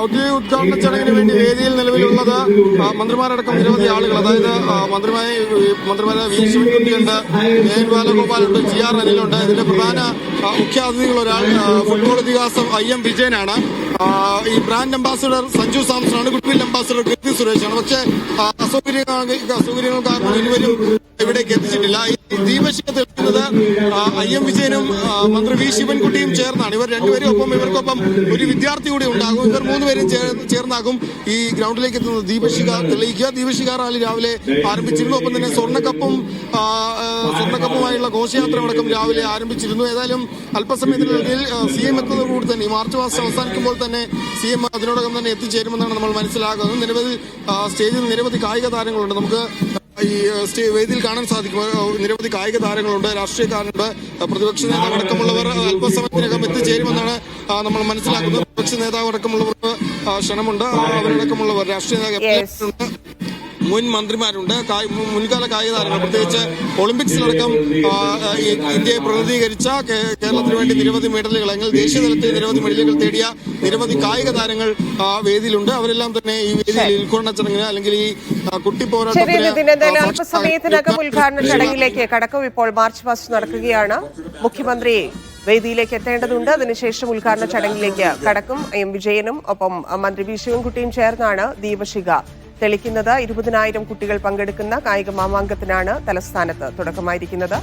ഔദ്യോഗിക ഉദ്ഘാടന ചടങ്ങിന് വേണ്ടി വേദിയിൽ നിലവിലുള്ളത് മന്ത്രിമാരടക്കം നിരവധി ആളുകൾ, അതായത് മന്ത്രിമാരെ വി ശിവൻകുട്ടിയുണ്ട്, എൻ ബാലഗോപാലുണ്ട്, ജി ആർ അനിലുണ്ട്. ഇതിന്റെ പ്രധാന മുഖ്യാതിഥികൾ ഒരാൾ ഫുട്ബോൾ ഇതിഹാസം IM വിജയനാണ്. ഈ ബ്രാൻഡ് അംബാസിഡർ സഞ്ജു സാംസണാണ്. ഗുഡ്വിൽ അംബാസിഡർ കീർത്തി സുരേഷാണ്. പക്ഷേ അസൗകര്യങ്ങൾ കാരണം ഇരുവരും ഇവിടേക്ക് എത്തിച്ചിട്ടില്ല. ഈ ദീപശിഖ തെളിക്കുന്നത് IM വിജയനും മന്ത്രി വി ശിവൻകുട്ടിയും ചേർന്നാണ്. ഇവർ രണ്ടുപേരും ഇവർക്കൊപ്പം ഒരു വിദ്യാർത്ഥി കൂടി ഉണ്ടാകും. ഇവർ മൂന്നുപേരും ചേർന്നാകും ഈ ഗ്രൗണ്ടിലേക്ക് എത്തുന്നത്. ദീപശിഖ തെളിയിക്കുക. ദീപശിഖ റാലി രാവിലെ ആരംഭിച്ചിരുന്നു. ഒപ്പം തന്നെ സ്വർണ്ണക്കപ്പുമായുള്ള ഘോഷയാത്ര അടക്കം രാവിലെ ആരംഭിച്ചിരുന്നു. ഏതായാലും അല്പസമയത്തിനുള്ളിൽ CM എത്തുന്നതോടുകൂടി തന്നെ ഈ മാർച്ച് മാസം അവസാനിക്കുമ്പോൾ തന്നെ CM അതിനോടകം തന്നെ എത്തിച്ചേരുമെന്നാണ് നമ്മൾ മനസ്സിലാക്കുന്നത്. സ്റ്റേജിൽ നിരവധി കായിക താരങ്ങളുണ്ട്. നമുക്ക് ഈ വേദിയിൽ കാണാൻ സാധിക്കും. നിരവധി കായിക താരങ്ങളുണ്ട്, രാഷ്ട്രീയക്കാരുണ്ട്, പ്രതിപക്ഷ നേതാവ് അടക്കമുള്ളവർ അല്പസമയത്തിനകം എത്തിച്ചേരുമെന്നാണ് നമ്മൾ മനസ്സിലാക്കുന്നത്. പ്രതിപക്ഷ നേതാവ് അടക്കമുള്ളവർക്ക് ക്ഷണമുണ്ട്. അവരടക്കമുള്ളവർ രാഷ്ട്രീയ നേതാക്കളുണ്ട്, മുൻ മന്ത്രിമാരുണ്ട്, മുൻകാല കായിക താരങ്ങൾ, പ്രത്യേകിച്ച് ഒളിമ്പിക്സിലടക്കം ഇന്ത്യയെ പ്രതിനിധീകരിച്ച കേരളത്തിന് വേണ്ടി നിരവധി മെഡലുകൾ, അല്ലെങ്കിൽ ദേശീയ തലത്തിൽ നിരവധി മെഡലുകൾ നേടിയ നിരവധി കായിക താരങ്ങൾ വേദിയിലുണ്ട്. അവരെല്ലാം തന്നെ ഈ വേദിയിൽ ഉദ്ഘാടന ചടങ്ങിന് അല്ലെങ്കിൽ ഈ കുട്ടിപ്പോരാട്ടത്തിന് അല്പസമയത്തിനകം ഉദ്ഘാടന ചടങ്ങിലേക്ക് കടക്കും. ഇപ്പോൾ മാർച്ച് പാസ്റ്റ് നടക്കുകയാണ്. മുഖ്യമന്ത്രി വേദിയിലേക്ക് എത്തേണ്ടതുണ്ട്. അതിനുശേഷം ഉദ്ഘാടന ചടങ്ങിലേക്ക് കടക്കും. IM വിജയനും ഒപ്പം മന്ത്രി വി ശിവൻകുട്ടിയും ചേർന്നാണ് ദീപശിഖ തെളിക്കുന്നത്. 20,000 കുട്ടികൾ പങ്കെടുക്കുന്ന കായിക മാമാങ്കത്തിനാണ് തലസ്ഥാനത്ത് തുടക്കമായിരിക്കുന്നത്.